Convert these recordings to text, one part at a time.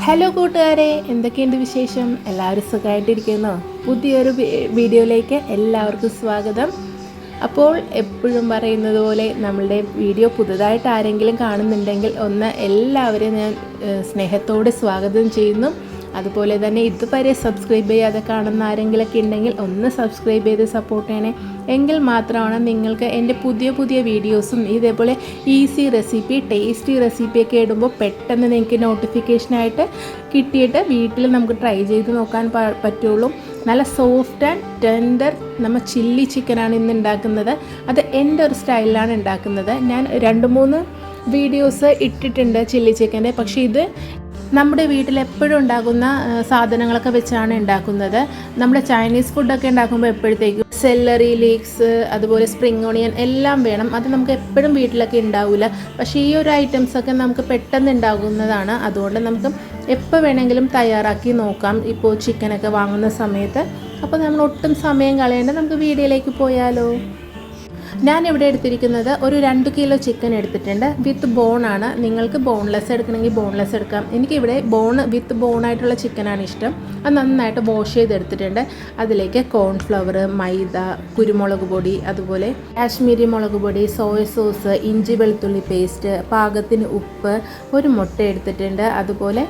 Hello കൂട്ടുകാരെ, എന്തൊക്കെയുണ്ട് വിശേഷം? എല്ലാവരും സുഖമായിട്ടിരിക്കുന്നോ? പുതിയൊരു വീഡിയോയിലേക്ക് എല്ലാവർക്കും സ്വാഗതം. അപ്പോൾ എപ്പോഴും പറയുന്നത് പോലെ നമ്മളുടെ വീഡിയോ പുതുതായിട്ട് ആരെങ്കിലും കാണുന്നുണ്ടെങ്കിൽ എല്ലാവരെയും ഞാൻ സ്നേഹത്തോടെ സ്വാഗതം ചെയ്യുന്നു. അതുപോലെ തന്നെ ഇതുവരെ സബ്സ്ക്രൈബ് ചെയ്യാതെ കാണുന്ന ആരെങ്കിലുമൊക്കെ ഉണ്ടെങ്കിൽ സബ്സ്ക്രൈബ് ചെയ്ത് സപ്പോർട്ട് ചെയ്യണേ. എങ്കിൽ മാത്രമാണ് നിങ്ങൾക്ക് എൻ്റെ പുതിയ പുതിയ വീഡിയോസും ഇതേപോലെ ഈസി റെസിപ്പി, ടേസ്റ്റി റെസിപ്പിയൊക്കെ ഇടുമ്പോൾ പെട്ടെന്ന് നിങ്ങൾക്ക് നോട്ടിഫിക്കേഷനായിട്ട് കിട്ടിയിട്ട് വീട്ടിൽ നമുക്ക് ട്രൈ ചെയ്ത് നോക്കാൻ പറ്റുള്ളൂ. നല്ല സോഫ്റ്റ് ആൻഡ് ടെൻഡർ ചില്ലി ചിക്കനാണ് ഇന്ന് ഉണ്ടാക്കുന്നത്. അത് എൻ്റെ ഒരു സ്റ്റൈലിലാണ് ഉണ്ടാക്കുന്നത്. ഞാൻ 2-3 വീഡിയോസ് ഇട്ടിട്ടുണ്ട് ചില്ലി ചിക്കൻ്റെ. പക്ഷേ ഇത് നമ്മുടെ വീട്ടിൽ എപ്പോഴും ഉണ്ടാകുന്ന സാധനങ്ങളൊക്കെ വെച്ചാണ് ഉണ്ടാക്കുന്നത്. നമ്മുടെ ചൈനീസ് ഫുഡൊക്കെ ഉണ്ടാക്കുമ്പോൾ എപ്പോഴത്തേക്കും സെല്ലറി ലീക്സ്, അതുപോലെ സ്പ്രിംഗ് ഓണിയൻ എല്ലാം വേണം. അത് നമുക്ക് എപ്പോഴും വീട്ടിലൊക്കെ ഉണ്ടാവില്ല. പക്ഷേ ഈ ഒരു ഐറ്റംസൊക്കെ നമുക്ക് പെട്ടെന്ന് ഉണ്ടാകുന്നതാണ്. അതുകൊണ്ട് നമുക്ക് എപ്പോൾ വേണമെങ്കിലും തയ്യാറാക്കി നോക്കാം. ഇപ്പോൾ ചിക്കനൊക്കെ വാങ്ങുന്ന സമയത്ത്. അപ്പോൾ നമ്മൾ ഒട്ടും സമയം കളയേണ്ട, നമുക്ക് വീഡിയോയിലേക്ക് പോയാലോ. ഞാനിവിടെ എടുത്തിരിക്കുന്നത് ഒരു 2 കിലോ ചിക്കൻ എടുത്തിട്ടുണ്ട്. വിത്ത് ബോണാണ്. നിങ്ങൾക്ക് ബോൺലെസ് എടുക്കണമെങ്കിൽ ബോൺലെസ് എടുക്കാം. എനിക്കിവിടെ വിത്ത് ബോണായിട്ടുള്ള ചിക്കനാണ് ഇഷ്ടം. അത് നന്നായിട്ട് വാഷ് ചെയ്തെടുത്തിട്ടുണ്ട്. അതിലേക്ക് കോൺഫ്ലവർ, മൈദ, കുരുമുളക് പൊടി, അതുപോലെ കാശ്മീരി മുളക് പൊടി, സോയ സോസ്, ഇഞ്ചി വെളുത്തുള്ളി പേസ്റ്റ്, പാകത്തിന് ഉപ്പ്, ഒരു മുട്ട എടുത്തിട്ടുണ്ട്. അതുപോലെ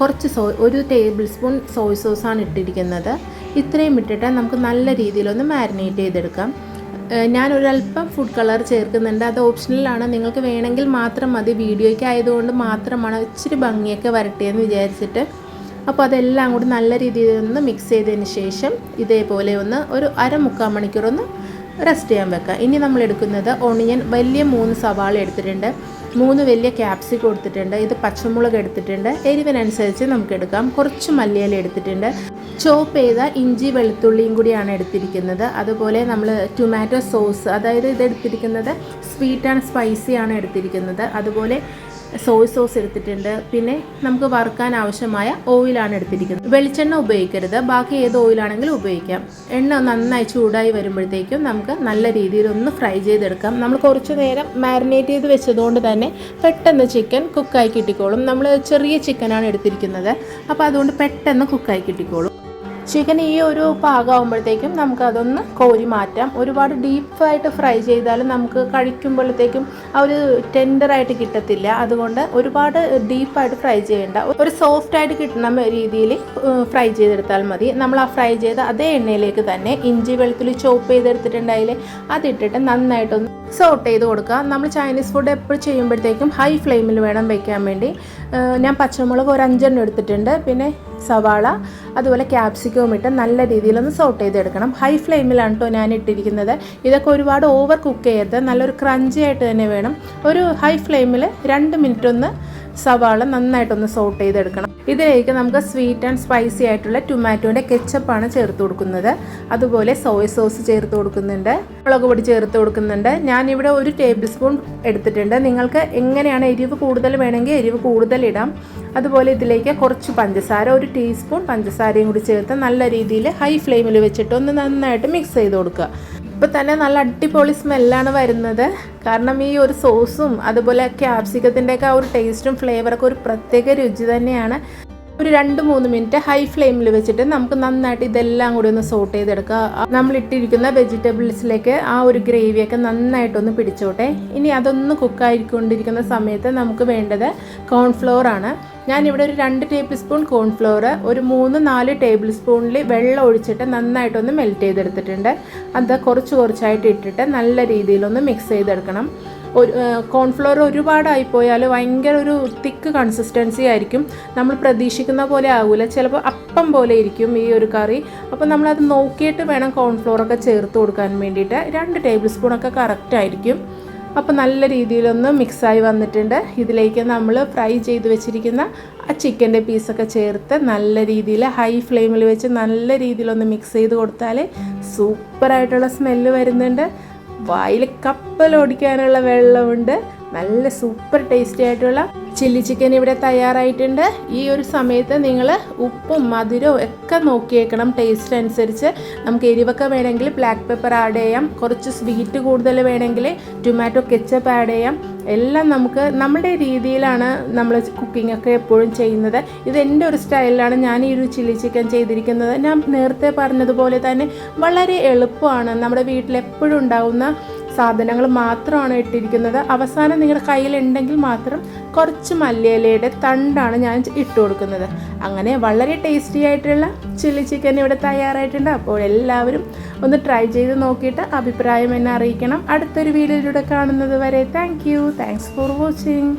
കുറച്ച് 1 ടേബിൾ സ്പൂൺ സോയ സോസാണ് ഇട്ടിരിക്കുന്നത്. ഇത്രയും ഇട്ടിട്ട് നമുക്ക് നല്ല രീതിയിലൊന്ന് മാരിനേറ്റ് ചെയ്തെടുക്കാം. ഞാനൊരല്പം ഫുഡ് കളർ ചേർക്കുന്നുണ്ട്. അത് ഓപ്ഷണലാണ്, നിങ്ങൾക്ക് വേണമെങ്കിൽ മാത്രം മതി. വീഡിയോയ്ക്ക് ആയതുകൊണ്ട് മാത്രമാണ് ഇച്ചിരി ഭംഗിയൊക്കെ വരട്ടെയെന്ന് വിചാരിച്ചിട്ട്. അപ്പോൾ അതെല്ലാം കൂടി നല്ല രീതിയിൽ ഒന്ന് മിക്സ് ചെയ്തതിന് ശേഷം ഇതേപോലെ ഒരു 1/4 മണിക്കൂർ റെസ്റ്റ് ചെയ്യാൻ വെക്കാം. ഇനി നമ്മൾ എടുക്കുന്നത് ഓണിയൻ, വലിയ 3 സവാള എടുത്തിട്ടുണ്ട്, 3 വലിയ ക്യാപ്സിക്കം എടുത്തിട്ടുണ്ട്, ഇത് പച്ചമുളക് എടുത്തിട്ടുണ്ട്, എരിവിനനുസരിച്ച് നമുക്ക് എടുക്കാം. കുറച്ച് മല്ലിയില എടുത്തിട്ടുണ്ട്, ചോപ്പ് ചെയ്ത ഇഞ്ചി വെളുത്തുള്ളിയും കൂടിയാണ് എടുത്തിരിക്കുന്നത്. അതുപോലെ നമ്മൾ ടൊമാറ്റോ സോസ്, അതായത് ഇത് എടുത്തിരിക്കുന്നത് സ്വീറ്റ് ആൻഡ് സ്പൈസി ആണ് എടുത്തിരിക്കുന്നത്. അതുപോലെ സോയ് സോസ് എടുത്തിട്ടുണ്ട്. പിന്നെ നമുക്ക് വറുക്കാൻ ആവശ്യമായ ഓയിലാണ് എടുത്തിരിക്കുന്നത്. വെളിച്ചെണ്ണ ഉപയോഗിക്കരുത്, ബാക്കി ഏത് ഓയിലാണെങ്കിലും ഉപയോഗിക്കാം. എണ്ണ നന്നായി ചൂടായി വരുമ്പോഴത്തേക്കും നമുക്ക് നല്ല രീതിയിൽ ഫ്രൈ ചെയ്തെടുക്കാം. നമ്മൾ കുറച്ച് നേരം മാരിനേറ്റ് ചെയ്ത് വെച്ചതുകൊണ്ട് തന്നെ പെട്ടെന്ന് ചിക്കൻ കുക്കായി കിട്ടിക്കോളും. നമ്മൾ ചെറിയ ചിക്കനാണ് എടുത്തിരിക്കുന്നത്, അപ്പോൾ അതുകൊണ്ട് പെട്ടെന്ന് കുക്കായി കിട്ടിക്കോളും. ചിക്കൻ ഈ ഒരു പാകമാകുമ്പോഴത്തേക്കും നമുക്കതൊന്ന് കോരി മാറ്റാം. ഒരുപാട് ഡീപ്പായിട്ട് ഫ്രൈ ചെയ്താലും നമുക്ക് കഴിക്കുമ്പോഴത്തേക്കും ആ ഒരു ടെൻഡറായിട്ട് കിട്ടത്തില്ല. അതുകൊണ്ട് ഒരുപാട് ഡീപ്പായിട്ട് ഫ്രൈ ചെയ്യേണ്ട, ഒരു സോഫ്റ്റായിട്ട് കിട്ടുന്ന രീതിയിൽ ഫ്രൈ ചെയ്തെടുത്താൽ മതി. നമ്മൾ ആ ഫ്രൈ ചെയ്ത അതേ എണ്ണയിലേക്ക് തന്നെ ഇഞ്ചി വെളുത്തുള്ളി ചോപ്പ് ചെയ്തെടുത്തിട്ടുണ്ടായില്ലേ, അതിട്ടിട്ട് നന്നായിട്ടൊന്ന് സോട്ട് ചെയ്ത് കൊടുക്കുക. നമ്മൾ ചൈനീസ് ഫുഡ് എപ്പോഴും ചെയ്യുമ്പോഴത്തേക്കും ഹൈ ഫ്ലെയിമിൽ വേണം വയ്ക്കാൻ വേണ്ടി. ഞാൻ പച്ചമുളക് ഒരു 5 എടുത്തിട്ടുണ്ട്, പിന്നെ സവാള, അതുപോലെ ക്യാപ്സിക്കവും ഇട്ട് നല്ല രീതിയിലൊന്ന് സോട്ട് ചെയ്തെടുക്കണം. ഹൈ ഫ്ലെയിമിലാണ് കേട്ടോ ഞാൻ ഇട്ടിരിക്കുന്നത്. ഇതൊക്കെ ഒരുപാട് ഓവർ കുക്ക് ചെയ്യരുത്, നല്ലൊരു ക്രഞ്ചി ആയിട്ട് തന്നെ വേണം. ഒരു ഹൈ ഫ്ലെയിമിൽ 2 മിനിറ്റ് സവാള നന്നായിട്ടൊന്ന് സോട്ട് ചെയ്തെടുക്കണം. ഇതിലേക്ക് നമുക്ക് സ്വീറ്റ് ആൻഡ് സ്പൈസി ആയിട്ടുള്ള ടൊമാറ്റോൻ്റെ കെച്ചപ്പാണ് ചേർത്ത് കൊടുക്കുന്നത്. അതുപോലെ സോയ സോസ് ചേർത്ത് കൊടുക്കുന്നുണ്ട്, മുളക് പൊടി ചേർത്ത് കൊടുക്കുന്നുണ്ട്. ഞാനിവിടെ 1 ടേബിൾ സ്പൂൺ എടുത്തിട്ടുണ്ട്. നിങ്ങൾക്ക് എങ്ങനെയാണ് എരിവ് കൂടുതൽ വേണമെങ്കിൽ എരിവ് കൂടുതൽ ഇടാം. അതുപോലെ ഇതിലേക്ക് കുറച്ച് പഞ്ചസാര, 1 ടീസ്പൂൺ പഞ്ചസാരയും കൂടി ചേർത്ത് നല്ല രീതിയിൽ ഹൈ ഫ്ലെയിമിൽ വെച്ചിട്ട് നന്നായിട്ട് മിക്സ് ചെയ്ത് കൊടുക്കുക. ഇപ്പോൾ തന്നെ നല്ല അടിപൊളി സ്മെല്ലാണ് വരുന്നത്. കാരണം ഈ ഒരു സോസും അതുപോലെ ക്യാപ്സിക്കത്തിൻ്റെയൊക്കെ ആ ഒരു ടേസ്റ്റും ഫ്ലേവറൊക്കെ ഒരു പ്രത്യേക രുചി തന്നെയാണ്. ഒരു 2-3 മിനിറ്റ് ഹൈ ഫ്ലെയിമിൽ വെച്ചിട്ട് നമുക്ക് നന്നായിട്ട് ഇതെല്ലാം കൂടി സോട്ട് ചെയ്തെടുക്കുക. നമ്മളിട്ടിരിക്കുന്ന വെജിറ്റബിൾസിലേക്ക് ആ ഒരു ഗ്രേവിയൊക്കെ നന്നായിട്ടൊന്ന് പിടിച്ചോട്ടെ. ഇനി അതൊന്ന് കുക്കായിക്കൊണ്ടിരിക്കുന്ന സമയത്ത് നമുക്ക് വേണ്ടത് കോൺഫ്ലോർ ആണ്. ഞാനിവിടെ ഒരു 2 ടേബിൾ സ്പൂൺ കോൺഫ്ലോർ, ഒരു 3-4 ടേബിൾ സ്പൂണിൽ വെള്ളം ഒഴിച്ചിട്ട് നന്നായിട്ടൊന്ന് മെൽറ്റ് ചെയ്തെടുത്തിട്ടുണ്ട്. അത് കുറച്ചായിട്ട് ഇട്ടിട്ട് നല്ല രീതിയിലൊന്ന് മിക്സ് ചെയ്തെടുക്കണം. കോൺഫ്ലോർ ഒരുപാടായിപ്പോയാൽ ഭയങ്കര ഒരു തിക്ക് കൺസിസ്റ്റൻസി ആയിരിക്കും. നമ്മൾ പ്രതീക്ഷിക്കുന്ന പോലെ ആകില്ല, ചിലപ്പോൾ അപ്പം പോലെ ഇരിക്കും ഈ ഒരു കറി. അപ്പോൾ നമ്മളത് നോക്കിയിട്ട് വേണം കോൺഫ്ലോറൊക്കെ ചേർത്ത് കൊടുക്കാൻ വേണ്ടിയിട്ട്. 2 ടേബിൾ സ്പൂണൊക്കെ കറക്റ്റായിരിക്കും. അപ്പോൾ നല്ല രീതിയിലൊന്ന് മിക്സായി വന്നിട്ടുണ്ട്. ഇതിലേക്ക് നമ്മൾ ഫ്രൈ ചെയ്ത് വെച്ചിരിക്കുന്ന ആ ചിക്കൻ്റെ പീസൊക്കെ ചേർത്ത് നല്ല രീതിയിൽ ഹൈ ഫ്ലെയിമിൽ വെച്ച് നല്ല രീതിയിലൊന്ന് മിക്സ് ചെയ്ത് കൊടുത്താൽ സൂപ്പറായിട്ടുള്ള സ്മെല്ല് വരുന്നുണ്ട്. വായിൽ കപ്പലോടിക്കാനുള്ള വെള്ളമുണ്ട്. നല്ല സൂപ്പർ ടേസ്റ്റി ആയിട്ടുള്ള ചില്ലി ചിക്കൻ ഇവിടെ തയ്യാറായിട്ടുണ്ട്. ഈ ഒരു സമയത്ത് നിങ്ങൾ ഉപ്പും മധുരവും ഒക്കെ നോക്കിയേക്കണം. ടേസ്റ്റ് അനുസരിച്ച് നമുക്ക് എരിവൊക്കെ വേണമെങ്കിൽ ബ്ലാക്ക് പെപ്പർ ആഡ് ചെയ്യാം, കുറച്ച് സ്വീറ്റ് കൂടുതൽ വേണമെങ്കിൽ ടൊമാറ്റോ കെച്ചപ്പ് ആഡ് ചെയ്യാം. എല്ലാം നമുക്ക് നമ്മുടെ രീതിയിലാണ് നമ്മൾ കുക്കിംഗ് ഒക്കെ എപ്പോഴും ചെയ്യുന്നത്. ഇത് എൻ്റെ ഒരു സ്റ്റൈലിലാണ് ഞാൻ ഈ ഒരു ചില്ലി ചിക്കൻ ചെയ്തിരിക്കുന്നത്. ഞാൻ നേരത്തെ പറഞ്ഞതുപോലെ തന്നെ വളരെ എളുപ്പമാണ്. നമ്മുടെ വീട്ടിൽ എപ്പോഴും ഉണ്ടാകുന്ന സാധനങ്ങൾ മാത്രമാണ് ഇട്ടിരിക്കുന്നത്. അവസാനം നിങ്ങളുടെ കയ്യിലുണ്ടെങ്കിൽ മാത്രം കുറച്ച് മല്ലിയിലയുടെ തണ്ടാണ് ഞാൻ ഇട്ട് കൊടുക്കുന്നത്. അങ്ങനെ വളരെ ടേസ്റ്റി ആയിട്ടുള്ള ചില്ലി ചിക്കൻ ഇവിടെ തയ്യാറായിട്ടുണ്ട്. അപ്പോൾ എല്ലാവരും ഒന്ന് ട്രൈ ചെയ്ത് നോക്കിയിട്ട് അഭിപ്രായം എന്നെ അറിയിക്കണം. അടുത്തൊരു വീഡിയോയിലൂടെ കാണുന്നത് വരെ താങ്ക്സ് ഫോർ വാച്ചിങ്.